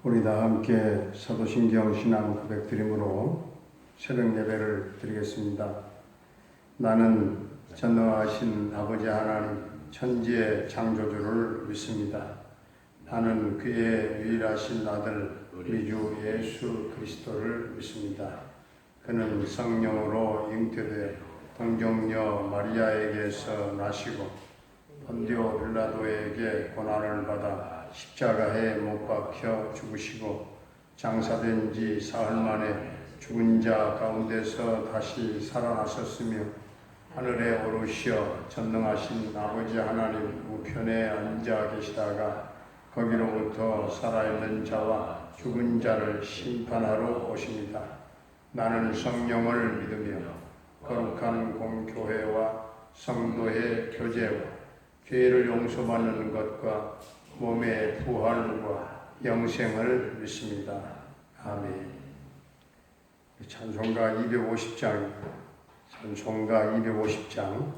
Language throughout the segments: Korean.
우리 다 함께 사도신경 신앙 고백 드림으로 새벽 예배를 드리겠습니다. 나는 전능하신 아버지 하나님 천지의 창조주를 믿습니다. 나는 그의 유일하신 아들 우리 주 예수 그리스도를 믿습니다. 그는 성령으로 잉태되어 동정녀 마리아에게서 나시고 본디오 빌라도에게 고난을 받아 십자가에 못 박혀 죽으시고 장사된 지 사흘 만에 죽은 자 가운데서 다시 살아나셨으며 하늘에 오르시어 전능하신 아버지 하나님 우편에 앉아 계시다가 거기로부터 살아있는 자와 죽은 자를 심판하러 오십니다. 나는 성령을 믿으며 거룩한 공교회와 성도의 교제와 죄를 용서받는 것과 몸의 부활과 영생을 믿습니다. 아멘. 찬송가 250장, 찬송가 250장.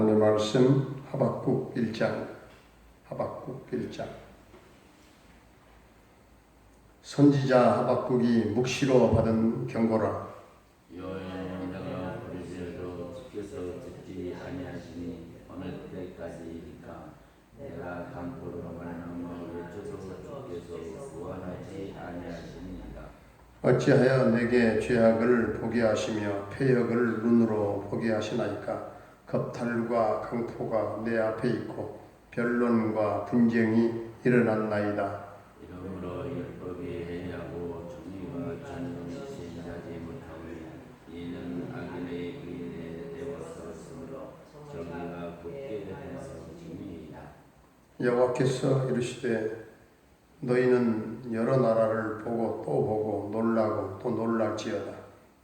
하나님의 말씀 하박국 1장. 선지자 하박국이 묵시로 받은 경고라. 여호와의 내가 부르짖어도 주께서 듣지 아니하시니 어느 때까지이까. 내가 강포로 말하며 외쳐도 주께서 구원하지 아니하시니이다. 어찌하여 내게 죄악을 보게 하시며 패역을 눈으로 보게 하시나이까. 겁탈과 강포가 내 앞에 있고 변론과 분쟁이 일어났나이다. 이러므로 율법이 해하고 정의와 전능이 시행하지 못하오니 이는 악인의 의인에 되었었으므로 정의가 굳게 되었음이니이다. 여호와께서 이르시되 너희는 여러 나라를 보고 또 보고 놀라고 또 놀랄지어다.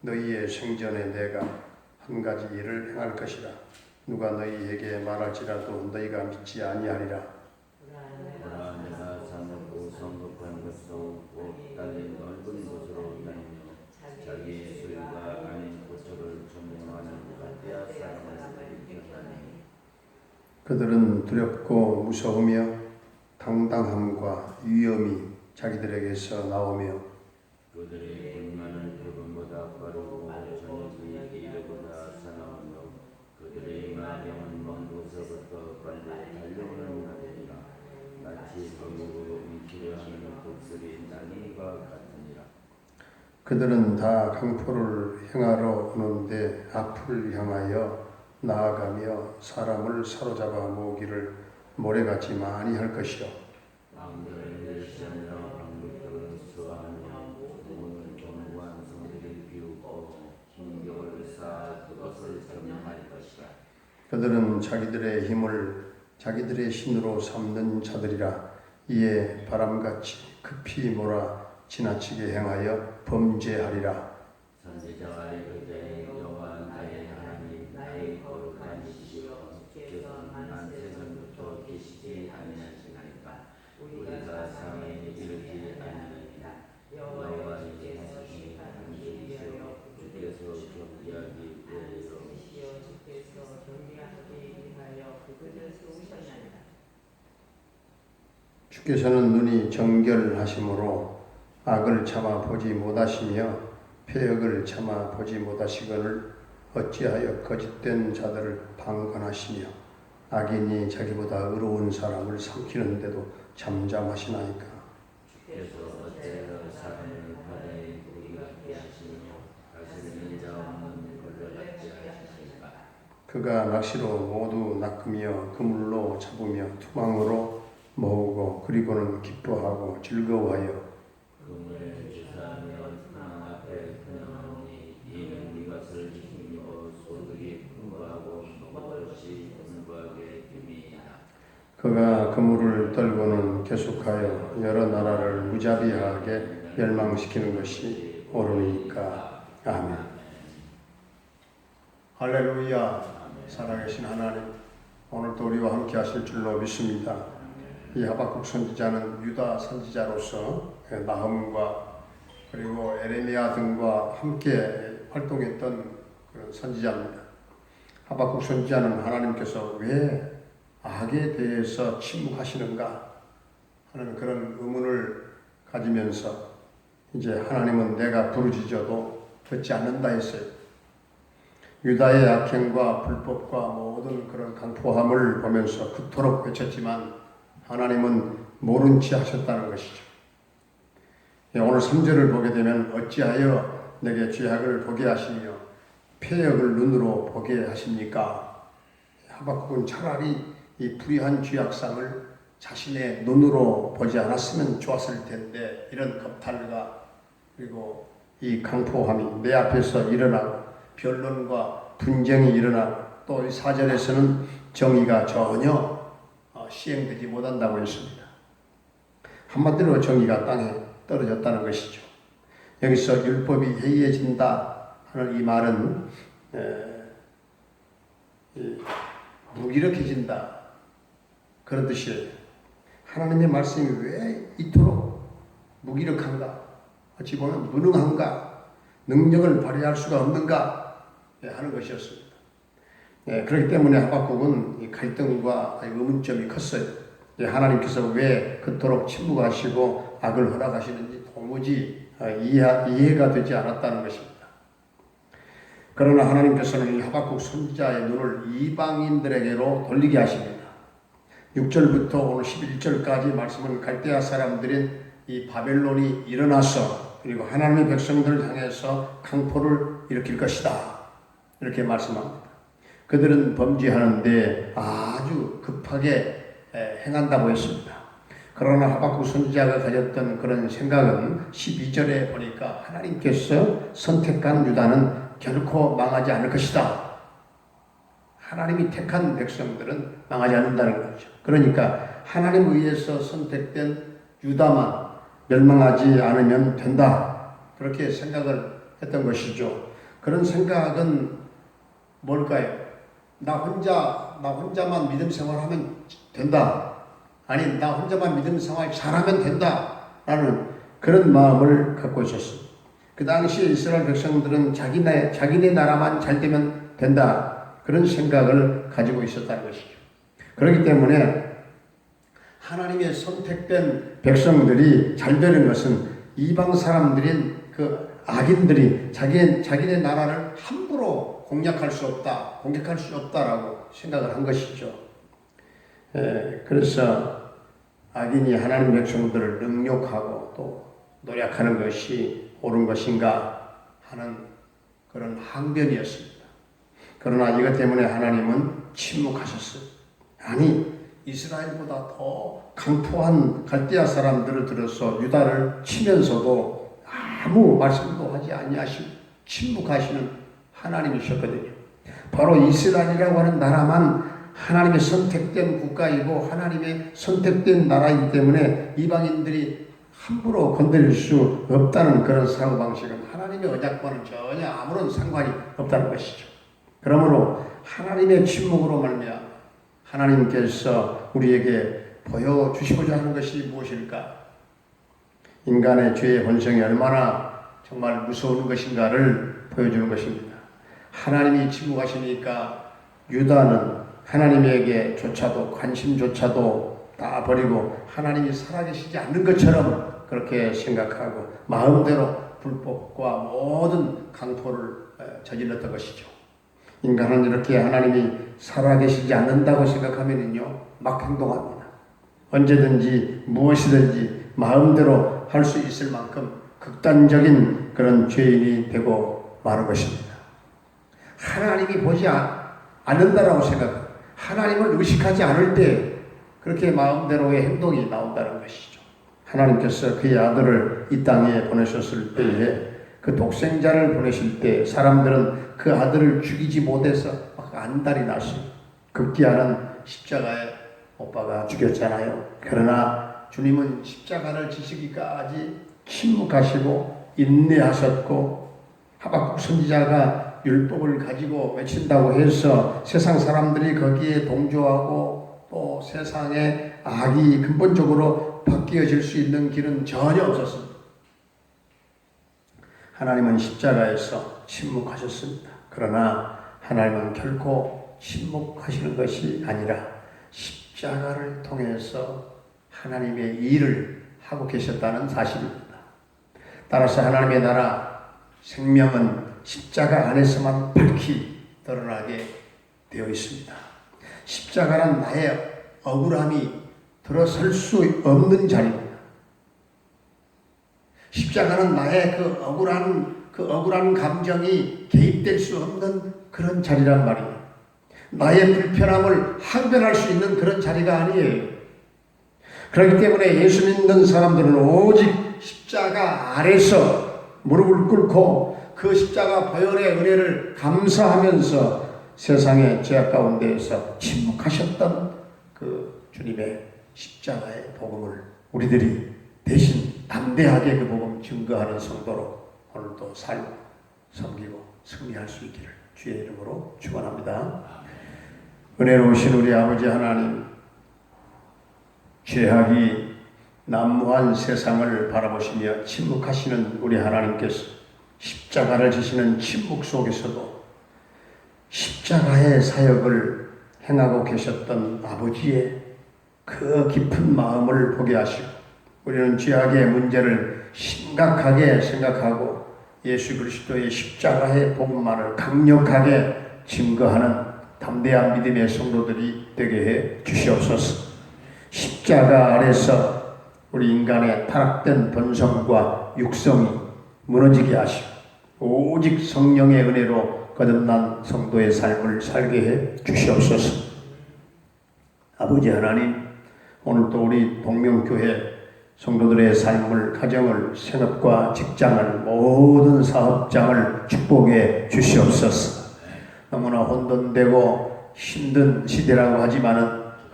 너희의 생전에 내가 한 가지 일을 행할 것이라. 누가 너희에게 말할지라도 너희가 믿지 아니하리라. 보라 내가 사먹고 성급한 것도 곧 땅의 넓은 곳으로 다니며 자기 소유가 아닌 고초를 점령하는 갈대아 사람을 일으켰다니. 그들은 두렵고 무서우며 당당함과 위엄이 자기들에게서 나오며 그들의 군마는 그분보다 빠르고 저녁이 이르보다 사나우며 그들의 마병은 먼 곳에서부터 빨리 달려오는 나니라. 마치 거북을 움키려 하는 독수리 날림과 같으니라. 그들은 다 강포를 행하러 오는데 앞을 향하여 나아가며 사람을 사로잡아 모으기를 모래같이 많이 할 것이요. 왕들을 멸시하며 방백들을 수하며 오늘 견고한 성들을 비우고 힘겨울 쌓아 그것을 점령할 것이라. 그들은 자기들의 힘을 자기들의 신으로 삼는 자들이라. 이에 바람같이 급히 몰아 지나치게 행하여 범죄하리라. 선지자와 이르되 여호와 나의 하나님 나의 거룩한 이시여 주께서 만세전부터 계시지 아니하시나이까. 우리가 상에 이르지 아니하니라. 여호와의 하시니 당신이시여 주께서 경비하기 위하여 주께서는 눈이 정결하심으로 악을 참아 보지 못하시며 패역을 참아 보지 못하시거늘 어찌하여 거짓된 자들을 방관하시며 악인이 자기보다 의로운 사람을 삼키는데도 잠잠하시나이까. 주께서 어찌하여 사람을 바다에 고기 같게 하시며 다스리는 자 없는 걸려 같게 하시니까. 그가 낚시로 모두 낚으며 그물로 잡으며 투망으로 모으고 그리고는 기뻐하고 즐거워하여 그물을 주사하며 투망 앞에 그녀하니 이는 이것을 힘입어 소득이 풍부하고 먹을 것이 풍부하게 됨이니라. 그가 그물을 떨고는 계속하여 여러 나라를 무자비하게 멸망시키는 것이 옳으니까. 아멘. 할렐루야. 살아계신 하나님, 오늘도 우리와 함께 하실 줄로 믿습니다. 이 하박국 선지자는 유다 선지자로서 나훔과 그리고 에레미야 등과 함께 활동했던 그런 선지자입니다. 하박국 선지자는 하나님께서 왜 악에 대해서 침묵하시는가 하는 그런 의문을 가지면서 이제 하나님은 내가 부르짖어도 듣지 않는다 했어요. 유다의 악행과 불법과 모든 그런 강포함을 보면서 그토록 외쳤지만 하나님은 모른 체 하셨다는 것이죠. 오늘 3절을 보게 되면 어찌하여 내게 죄악을 보게 하시며 패역을 눈으로 보게 하십니까? 하박국은 차라리 이 불의한 죄악상을 자신의 눈으로 보지 않았으면 좋았을 텐데 이런 겁탈과 그리고 이 강포함이 내 앞에서 일어나고 변론과 분쟁이 일어나고 또 4절에서는 정의가 전혀 시행되지 못한다고 했습니다. 한마디로 정의가 땅에 떨어졌다는 것이죠. 여기서 율법이 해이해진다 하는 이 말은 무기력해진다 그런 뜻이에요. 하나님의 말씀이 왜 이토록 무기력한가? 어찌 보면 무능한가? 능력을 발휘할 수가 없는가? 하는 것이었습니다. 그렇기 때문에 하박국은 이 갈등과 의문점이 컸어요. 하나님께서 왜 그토록 침묵하시고 악을 허락하시는지 도무지 이해가 되지 않았다는 것입니다. 그러나 하나님께서는 이 하박국 선지자의 눈을 이방인들에게로 돌리게 하십니다. 6절부터 오늘 11절까지 말씀은 갈대아 사람들인 이 바벨론이 일어나서 그리고 하나님의 백성들을 향해서 강포를 일으킬 것이다. 이렇게 말씀합니다. 그들은 범죄하는데 아주 급하게 행한다고 했습니다. 그러나 하박국 선지자가 가졌던 그런 생각은 12절에 보니까 하나님께서 선택한 유다는 결코 망하지 않을 것이다. 하나님이 택한 백성들은 망하지 않는다는 거죠. 그러니까 하나님 의해서 선택된 유다만 멸망하지 않으면 된다. 그렇게 생각을 했던 것이죠. 그런 생각은 뭘까요? 나 혼자만 믿음 생활하면 된다. 아니, 나 혼자만 믿음 생활 잘하면 된다. 라는 그런 마음을 갖고 있었습니다. 그 당시에 이스라엘 백성들은 자기네 나라만 잘 되면 된다. 그런 생각을 가지고 있었다는 것이죠. 그렇기 때문에 하나님의 선택된 백성들이 잘 되는 것은 이방 사람들인 그 악인들이 자기네 나라를 함부로 공략할 수 없다라고 생각을 한 것이죠. 그래서 악인이 하나님 백성들을 능욕하고 또 노력하는 것이 옳은 것인가 하는 그런 항변이었습니다. 그러나 이것 때문에 하나님은 침묵하셨어요. 아니, 이스라엘보다 더 강포한 갈대아 사람들을 들어서 유다를 치면서도 아무 말씀도 하지 아니하시고 침묵하시는 하나님이셨거든요. 바로 이스라엘이라고 하는 나라만 하나님의 선택된 국가이고 하나님의 선택된 나라이기 때문에 이방인들이 함부로 건드릴 수 없다는 그런 사고방식은 하나님의 언약과는 전혀 아무런 상관이 없다는 것이죠. 그러므로 하나님의 침묵으로 말미암아 하나님께서 우리에게 보여주시고자 하는 것이 무엇일까? 인간의 죄의 본성이 얼마나 정말 무서운 것인가를 보여주는 것입니다. 하나님이 침묵하시니까 유다는 하나님에게조차도 관심조차도 다 버리고 하나님이 살아계시지 않는 것처럼 그렇게 생각하고 마음대로 불법과 모든 강포를 저질렀던 것이죠. 인간은 이렇게 하나님이 살아계시지 않는다고 생각하면요 막 행동합니다. 언제든지 무엇이든지 마음대로 할 수 있을 만큼 극단적인 그런 죄인이 되고 마는 것입니다. 하나님이 보지 않는다라고 생각합니다. 하나님을 의식하지 않을 때 그렇게 마음대로의 행동이 나온다는 것이죠. 하나님께서 그의 아들을 이 땅에 보내셨을 때에 그 독생자를 보내실 때 사람들은 그 아들을 죽이지 못해서 막 안달이 났습니다. 급기야는 십자가에 못 박아 죽였잖아요. 그러나 주님은 십자가를 지시기까지 침묵하시고 인내하셨고 하박국 선지자가 율법을 가지고 외친다고 해서 세상 사람들이 거기에 동조하고 또 세상의 악이 근본적으로 바뀌어질 수 있는 길은 전혀 없었습니다. 하나님은 십자가에서 침묵하셨습니다. 그러나 하나님은 결코 침묵하시는 것이 아니라 십자가를 통해서 하나님의 일을 하고 계셨다는 사실입니다. 따라서 하나님의 나라 생명은 십자가 안에서만 밝히 드러나게 되어 있습니다. 십자가는 나의 억울함이 들어설 수 없는 자리입니다. 십자가는 나의 그 억울한 감정이 개입될 수 없는 그런 자리란 말이에요. 나의 불편함을 항변할 수 있는 그런 자리가 아니에요. 그렇기 때문에 예수 믿는 사람들은 오직 십자가 아래서 무릎을 꿇고 그 십자가 보혈의 은혜를 감사하면서 세상의 죄악 가운데에서 침묵하셨던 그 주님의 십자가의 복음을 우리들이 대신 담대하게 그 복음 증거하는 성도로 오늘도 살고 섬기고 승리할 수 있기를 주의 이름으로 축원합니다. 은혜로우신 우리 아버지 하나님, 죄악이 난무한 세상을 바라보시며 침묵하시는 우리 하나님께서 십자가를 지시는 침묵 속에서도 십자가의 사역을 행하고 계셨던 아버지의 그 깊은 마음을 보게 하시고 우리는 죄악의 문제를 심각하게 생각하고 예수 그리스도의 십자가의 복음만을 강력하게 증거하는 담대한 믿음의 성도들이 되게 해 주시옵소서. 십자가 아래서 우리 인간의 타락된 본성과 육성이 무너지게 하시고 오직 성령의 은혜로 거듭난 성도의 삶을 살게 해 주시옵소서. 아버지 하나님, 오늘도 우리 동명교회 성도들의 삶을, 가정을, 생업과 직장을, 모든 사업장을 축복해 주시옵소서. 너무나 혼돈되고 힘든 시대라고 하지만은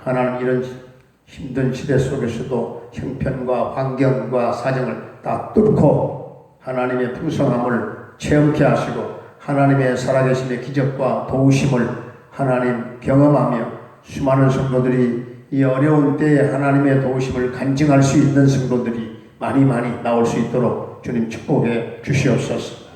하나님 이런 힘든 시대 속에서도 형편과 환경과 사정을 다 뚫고 하나님의 풍성함을 체험케 하시고 하나님의 살아계심의 기적과 도우심을 하나님 경험하며 수많은 성도들이 이 어려운 때에 하나님의 도우심을 간증할 수 있는 성도들이 많이 나올 수 있도록 주님 축복해 주시옵소서.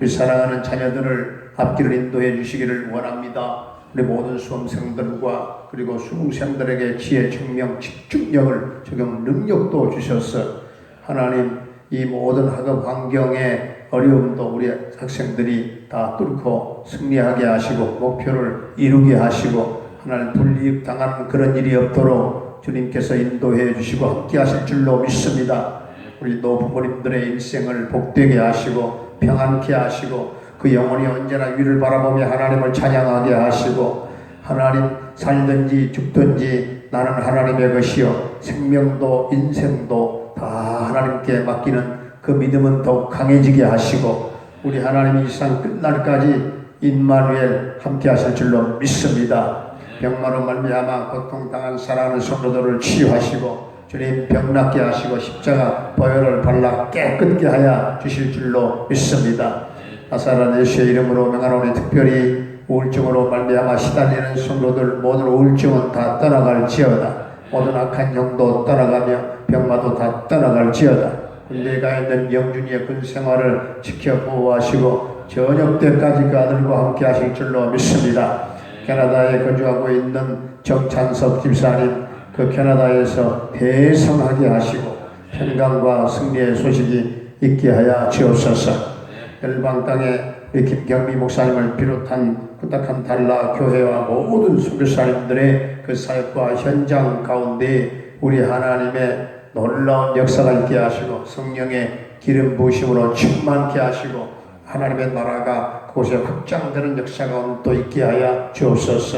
우리 사랑하는 자녀들을 앞길을 인도해 주시기를 원합니다. 우리 모든 수험생들과 그리고 수능생들에게 지혜, 증명, 집중력을 적용 능력도 주셔서 하나님 이 모든 학업 환경의 어려움도 우리 학생들이 다 뚫고 승리하게 하시고 목표를 이루게 하시고 하나님 불이익 당하는 그런 일이 없도록 주님께서 인도해 주시고 함께 하실 줄로 믿습니다. 우리 노부모님들의 일생을 복되게 하시고 평안케 하시고 그 영혼이 언제나 위를 바라보며 하나님을 찬양하게 하시고 하나님 살든지 죽든지 나는 하나님의 것이요 생명도 인생도 다 하나님께 맡기는 그 믿음은 더욱 강해지게 하시고 우리 하나님이 이 세상 끝날까지 임마누엘 함께 하실 줄로 믿습니다. 병마로 말미암아 고통당한 사랑하는 성도들을 치유하시고 주님 병 낫게 하시고 십자가 보혈을 발라 깨끗게 하여 주실 줄로 믿습니다. 나사렛 예수의 이름으로 명하노니 특별히 우울증으로 말미암아 시달리는 성도들 모든 우울증은 다 떠나갈지어다. 모든 악한 영도 떠나가며 병마도 다 떠나갈지어다. 군대에 가 있는 영준이의 군 생활을 지켜 보호하시고 저녁 때까지 그 아들과 함께 하실 줄로 믿습니다. 캐나다에 거주하고 있는 정찬석 집사님 그 캐나다에서 대성하게 하시고 평강과 승리의 소식이 있게 하여 주옵소서. 열방 땅에 우리 김경미 목사님을 비롯한 부탁한 달라 교회와 모든 선교사님들의 그 사역과 현장 가운데 우리 하나님의 놀라운 역사가 있게 하시고 성령의 기름 부으심으로 충만케 하시고 하나님의 나라가 그곳에 확장되는 역사가 또 있게 하여 주옵소서.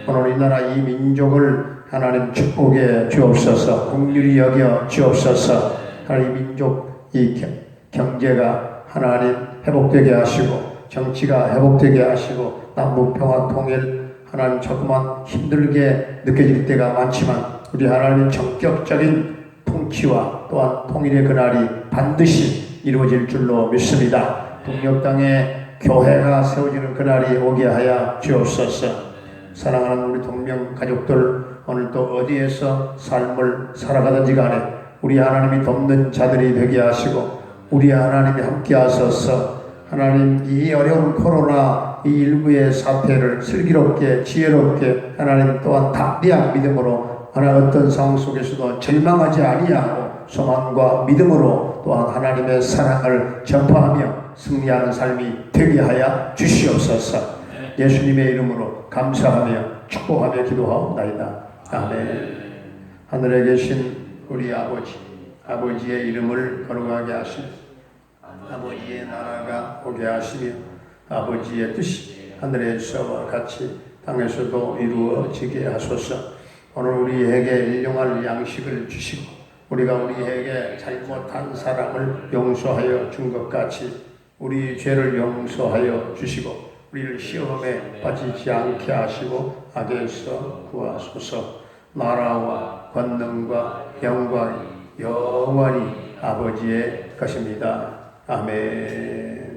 오늘 이 나라 이 민족을 하나님 축복해 주옵소서. 긍휼히 여겨 주옵소서. 하나님 민족 이 경제가 하나님 회복되게 하시고 정치가 회복되게 하시고 남북평화 통일 하나님 조금만 힘들게 느껴질 때가 많지만 우리 하나님 전격적인 통치와 또한 통일의 그날이 반드시 이루어질 줄로 믿습니다. 북녘 땅에 교회가 세워지는 그날이 오게 하여 주옵소서. 사랑하는 우리 동명 가족들 오늘도 어디에서 삶을 살아가든지 간에 우리 하나님이 돕는 자들이 되게 하시고 우리 하나님이 함께 하셔서 하나님 이 어려운 코로나 이 일부의 사태를 슬기롭게 지혜롭게 하나님 또한 담대한 믿음으로 하나님 어떤 상황 속에서도 절망하지 아니하고 소망과 믿음으로 또한 하나님의 사랑을 전파하며 승리하는 삶이 되게 하여 주시옵소서. 예수님의 이름으로 감사하며 축복하며 기도하옵나이다. 아멘. 하늘에 계신 우리 아버지의 이름을 거룩하게 하시며 아버지의 나라가 오게 하시며 아버지의 뜻이 하늘에서와 같이 땅에서도 이루어지게 하소서. 오늘 우리에게 일용할 양식을 주시고 우리가 우리에게 잘못한 사람을 용서하여 준 것 같이 우리 죄를 용서하여 주시고 우리를 시험에 빠지지 않게 하시고 악에서 구하소서. 나라와 권능과 영광이 영원히 아버지의 것입니다. 아멘.